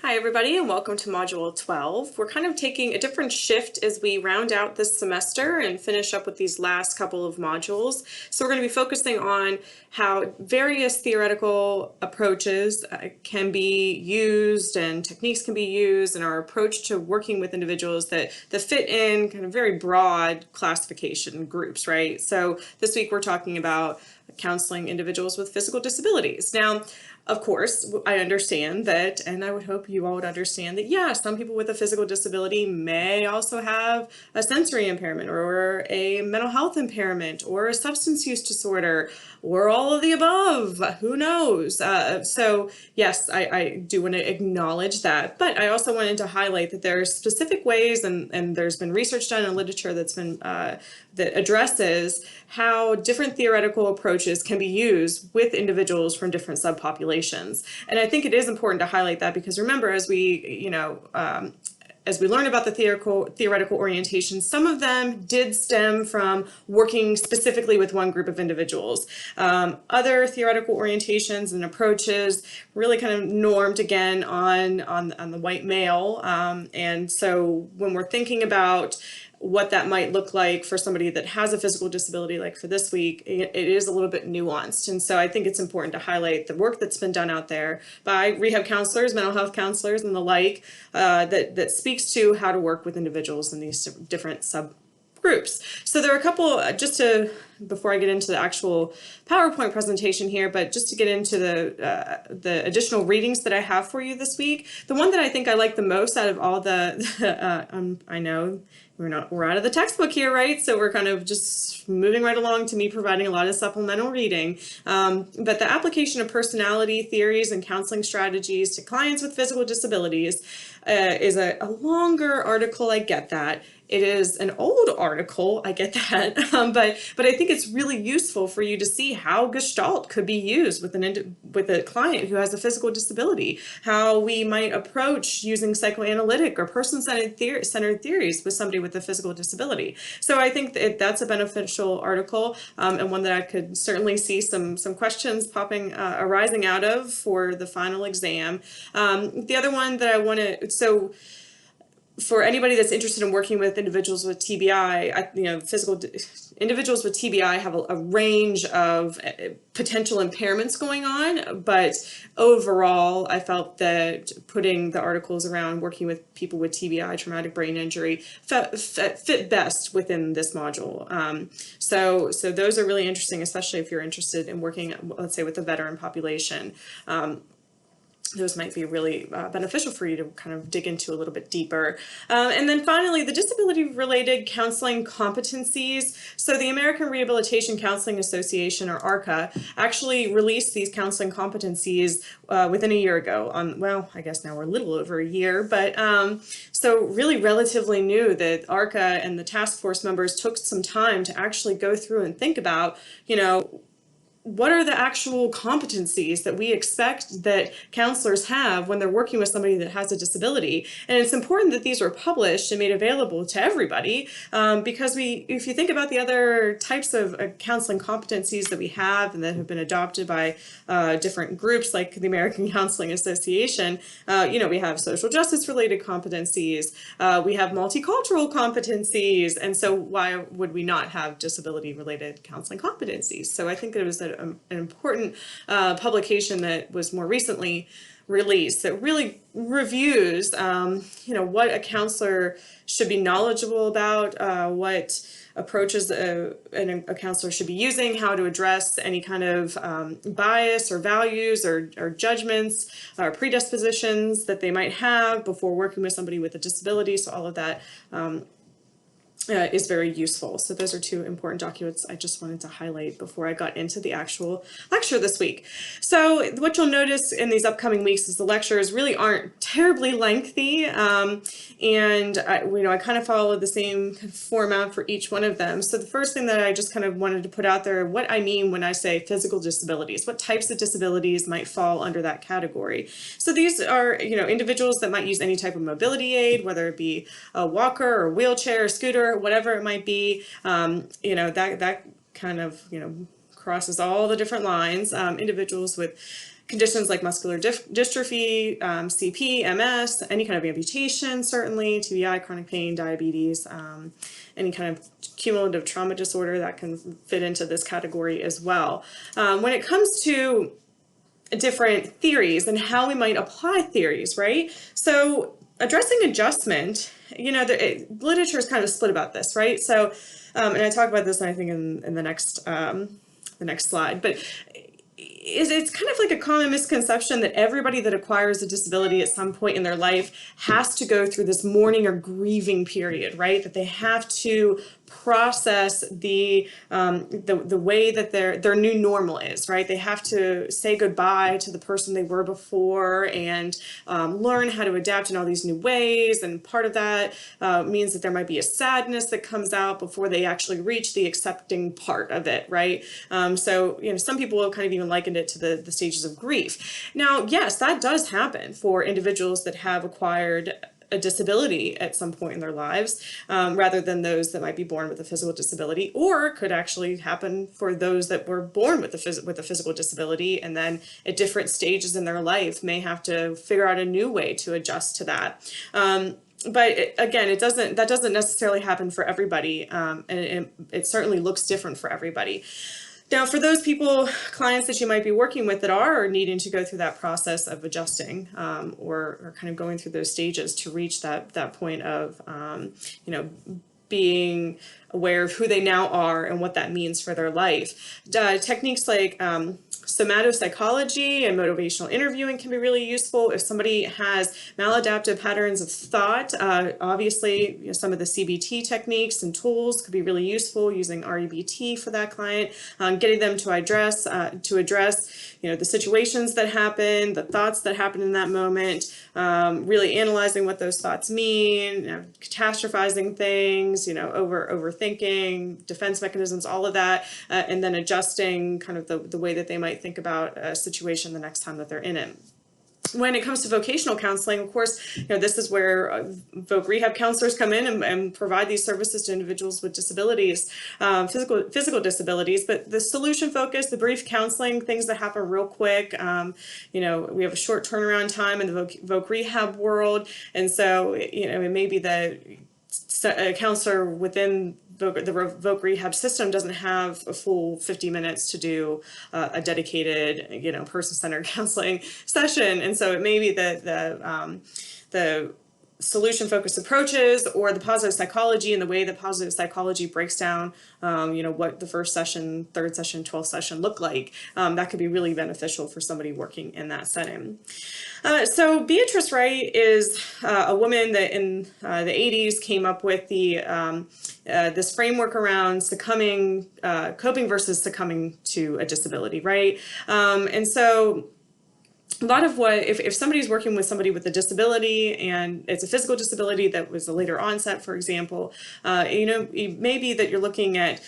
Hi everybody and welcome to Module 12. We're kind of taking a different shift as we round out this semester and finish up with these last couple of modules. So we're going to be focusing on how various theoretical approaches can be used and techniques can be used, and our approach to working with individuals that fit in kind of very broad classification groups, right? So this week we're talking about counseling individuals with physical disabilities. Now, of course, I understand that, and I would hope you all would understand that, yeah, some people with a physical disability may also have a sensory impairment or a mental health impairment or a substance use disorder or all of the above. Who knows? So yes, I do want to acknowledge that, but I also wanted to highlight that there are specific ways, and there's been research done in literature that's been that addresses how different theoretical approaches can be used with individuals from different subpopulations. And I think it is important to highlight that because remember, as we, as we learn about the theoretical orientation, some of them did stem from working specifically with one group of individuals. Other theoretical orientations and approaches really kind of normed again on the white male. And so when we're thinking about what that might look like for somebody that has a physical disability, like for this week, it is a little bit nuanced. And so I think it's important to highlight the work that's been done out there by rehab counselors, mental health counselors, and the like, that speaks to how to work with individuals in these different subgroups. So there are a couple, before I get into the actual PowerPoint presentation here, but just to get into the additional readings that I have for you this week, the one that I think I like the most out of all I know we're out of the textbook here, right? So we're kind of just moving right along to me providing a lot of supplemental reading. But the application of personality theories and counseling strategies to clients with physical disabilities is a longer article. I get that. It is an old article, I get that, but I think it's really useful for you to see how Gestalt could be used with a client who has a physical disability, how we might approach using psychoanalytic or person-centered theories with somebody with a physical disability. So I think that's a beneficial article, and one that I could certainly see some questions arising out of for the final exam. The other one that I want to, for anybody that's interested in working with individuals with TBI, individuals with TBI have a range of potential impairments going on, but overall, I felt that putting the articles around working with people with TBI, traumatic brain injury, fit best within this module. So those are really interesting, especially if you're interested in working, let's say, with the veteran population. Those might be really beneficial for you to kind of dig into a little bit deeper. And then finally, the disability-related counseling competencies. So the American Rehabilitation Counseling Association, or ARCA, actually released these counseling competencies within a year ago. Well, I guess now we're a little over a year, but so really relatively new that ARCA and the task force members took some time to actually go through and think about, what are the actual competencies that we expect that counselors have when they're working with somebody that has a disability? And it's important that these were published and made available to everybody, because if you think about the other types of counseling competencies that we have and that have been adopted by different groups like the American Counseling Association, we have social justice related competencies, we have multicultural competencies, and so why would we not have disability related counseling competencies? So I think it was an important publication that was more recently released that really reviews, what a counselor should be knowledgeable about, what approaches a counselor should be using, how to address any kind of bias or values or judgments or predispositions that they might have before working with somebody with a disability. So all of that is very useful. So those are two important documents I just wanted to highlight before I got into the actual lecture this week. So what you'll notice in these upcoming weeks is the lectures really aren't terribly lengthy, and I kind of follow the same format for each one of them. So the first thing that I just kind of wanted to put out there, what I mean when I say physical disabilities, what types of disabilities might fall under that category. So these are, individuals that might use any type of mobility aid, whether it be a walker or wheelchair or scooter, whatever it might be, that kind of, crosses all the different lines. Individuals with conditions like muscular dystrophy, CP, MS, any kind of amputation, certainly, TBI, chronic pain, diabetes, any kind of cumulative trauma disorder that can fit into this category as well. When it comes to different theories and how we might apply theories, right? So addressing adjustment, the literature is kind of split about this, right? So, and I talk about this, I think, in the next slide, but it's kind of like a common misconception that everybody that acquires a disability at some point in their life has to go through this mourning or grieving period, right? That they have to process the way that their new normal is, right? They have to say goodbye to the person they were before and learn how to adapt in all these new ways. And part of that means that there might be a sadness that comes out before they actually reach the accepting part of it, right? So, some people have kind of even likened it to the stages of grief. Now, yes, that does happen for individuals that have acquired a disability at some point in their lives, rather than those that might be born with a physical disability, or could actually happen for those that were born with a physical disability and then at different stages in their life may have to figure out a new way to adjust to that. But again, that doesn't necessarily happen for everybody, and it certainly looks different for everybody. Now, for those clients that you might be working with that are needing to go through that process of adjusting, or kind of going through those stages to reach that point of, being aware of who they now are and what that means for their life. Techniques like somatopsychology and motivational interviewing can be really useful. If somebody has maladaptive patterns of thought, obviously some of the CBT techniques and tools could be really useful, using REBT for that client, getting them to address the situations that happen, the thoughts that happen in that moment, really analyzing what those thoughts mean, catastrophizing things, overthinking, defense mechanisms, all of that, and then adjusting kind of the way that they might think about a situation the next time that they're in it. When it comes to vocational counseling, of course, this is where voc rehab counselors come in and provide these services to individuals with disabilities, physical disabilities. But the solution focus, the brief counseling, things that happen real quick. We have a short turnaround time in the voc rehab world, and so it may be that a counselor within the voc rehab system doesn't have a full 50 minutes to do a dedicated, person-centered counseling session. And so it may be that the solution-focused approaches or the positive psychology and the way that positive psychology breaks down, what the first session, third session, 12th session look like, that could be really beneficial for somebody working in that setting. So Beatrice Wright is a woman that in the 80s came up with this framework around coping versus succumbing to a disability, right? And so a lot of if somebody's working with somebody with a disability and it's a physical disability that was a later onset, for example, it may be that you're looking at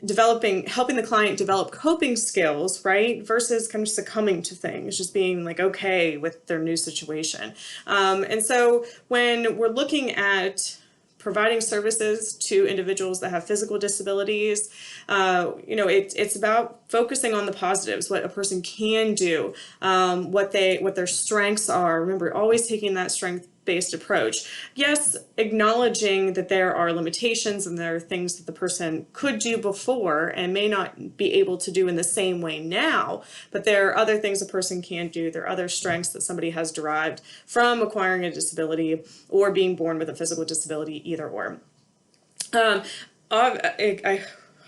helping the client develop coping skills, right, versus kind of succumbing to things, just being like okay with their new situation. And so when we're looking at providing services to individuals that have physical disabilities, it's about focusing on the positives, what a person can do, what their strengths are. Remember, always taking that strength-based approach. Yes, acknowledging that there are limitations and there are things that the person could do before and may not be able to do in the same way now, but there are other things a person can do. There are other strengths that somebody has derived from acquiring a disability or being born with a physical disability, either or.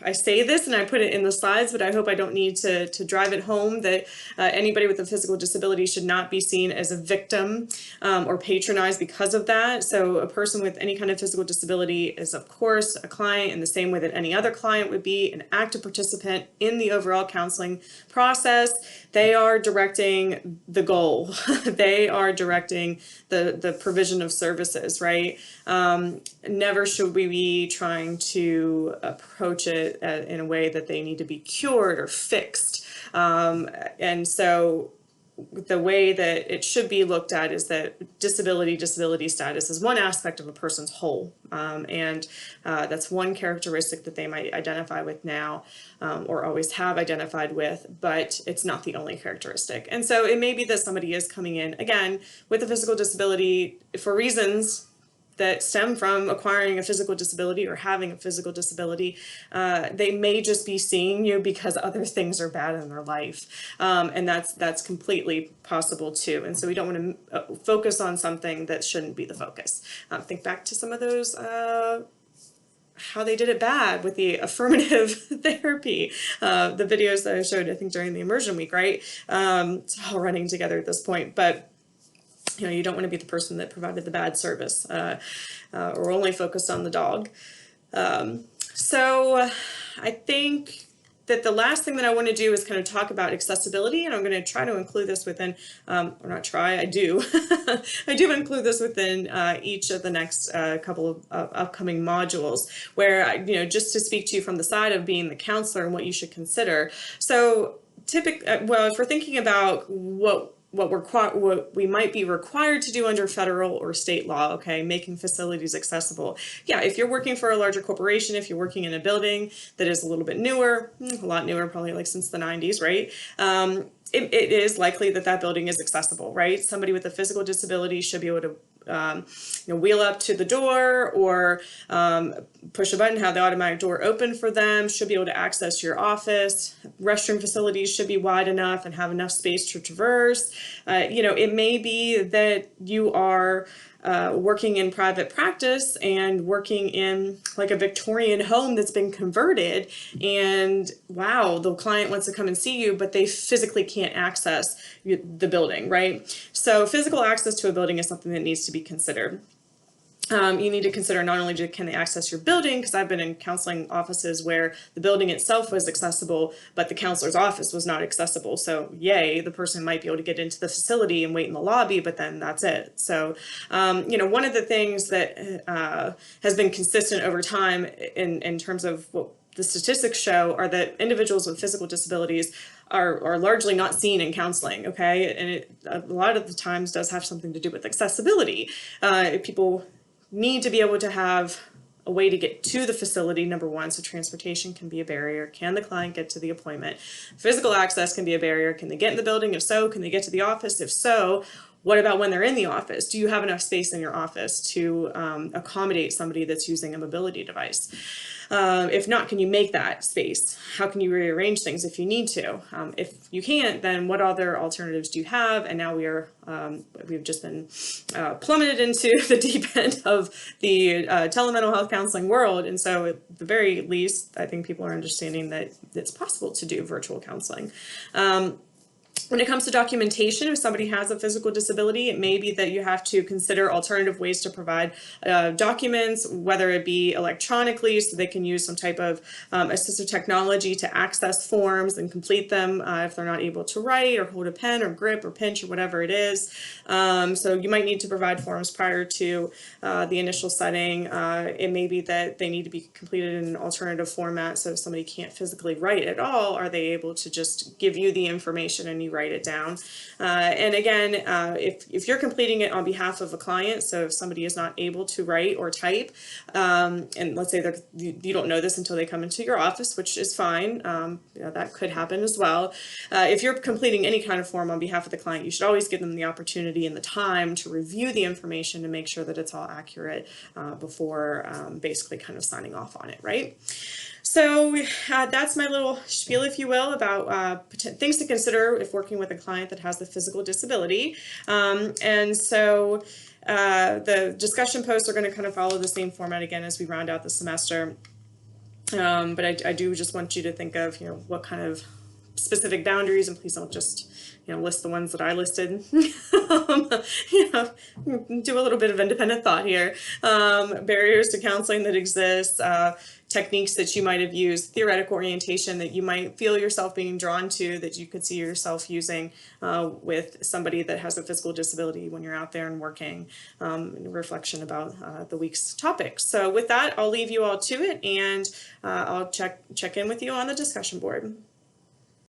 I say this and I put it in the slides, but I hope I don't need to drive it home that anybody with a physical disability should not be seen as a victim or patronized because of that. So a person with any kind of physical disability is, of course, a client in the same way that any other client would be, an active participant in the overall counseling process. They are directing the goal. They are directing the provision of services, right? Never should we be trying to approach it in a way that they need to be cured or fixed. And so the way that it should be looked at is that disability status is one aspect of a person's whole, and that's one characteristic that they might identify with now, or always have identified with, but it's not the only characteristic. And so it may be that somebody is coming in, again, with a physical disability for reasons that stem from acquiring a physical disability or having a physical disability. They may just be seeing you because other things are bad in their life, and that's completely possible too. And so we don't want to focus on something that shouldn't be the focus. Think back to some of those how they did it bad with the affirmative therapy, the videos that I showed, I think, during the immersion week, right? It's all running together at this point, but you don't want to be the person that provided the bad service, or only focused on the dog. So I think that the last thing that I want to do is kind of talk about accessibility, and I'm going to try to include this within, or not try, I do, I do include this within each of the next couple of upcoming modules, where, just to speak to you from the side of being the counselor and what you should consider. So well, if we're thinking about what we might be required to do under federal or state law, okay, making facilities accessible. Yeah, if you're working for a larger corporation, if you're working in a building that is a little bit newer, a lot newer, probably like since the 90s, right? It is likely that building is accessible, right? Somebody with a physical disability should be able to wheel up to the door, or push a button, have the automatic door open for them, should be able to access your office. Restroom facilities should be wide enough and have enough space to traverse. It may be that you are working in private practice and working in like a Victorian home that's been converted, and wow, the client wants to come and see you, but they physically can't access the building, right? So physical access to a building is something that needs to be considered. You need to consider not only can they access your building, because I've been in counseling offices where the building itself was accessible, but the counselor's office was not accessible. So yay, the person might be able to get into the facility and wait in the lobby, but then that's it. So, one of the things that has been consistent over time in terms of what the statistics show are that individuals with physical disabilities are largely not seen in counseling, okay? And it a lot of the times does have something to do with accessibility. People need to be able to have a way to get to the facility, number one, so transportation can be a barrier. Can the client get to the appointment? Physical access can be a barrier. Can they get in the building? If so, can they get to the office? If so, what about when they're in the office? Do you have enough space in your office to accommodate somebody that's using a mobility device? If not, can you make that space? How can you rearrange things if you need to? If you can't, then what other alternatives do you have? And now we've just been plummeted into the deep end of the telemental health counseling world. And so at the very least, I think people are understanding that it's possible to do virtual counseling. When it comes to documentation, if somebody has a physical disability, it may be that you have to consider alternative ways to provide documents, whether it be electronically, so they can use some type of assistive technology to access forms and complete them if they're not able to write or hold a pen or grip or pinch or whatever it is. So you might need to provide forms prior to the initial setting. It may be that they need to be completed in an alternative format, so if somebody can't physically write at all, are they able to just give you the information and you write it down? And again, if you're completing it on behalf of a client, so if somebody is not able to write or type, and let's say you don't know this until they come into your office, which is fine, that could happen as well. If you're completing any kind of form on behalf of the client, you should always give them the opportunity and the time to review the information to make sure that it's all accurate before basically kind of signing off on it, right? So that's my little spiel, if you will, about things to consider if working with a client that has a physical disability. And so the discussion posts are going to kind of follow the same format again as we round out the semester. But I do just want you to think of, what kind of specific boundaries, and please don't just list the ones that I listed. Do a little bit of independent thought here. Barriers to counseling that exist, techniques that you might have used, theoretical orientation that you might feel yourself being drawn to, that you could see yourself using with somebody that has a physical disability when you're out there and working, reflection about the week's topics. So with that, I'll leave you all to it, and I'll check in with you on the discussion board.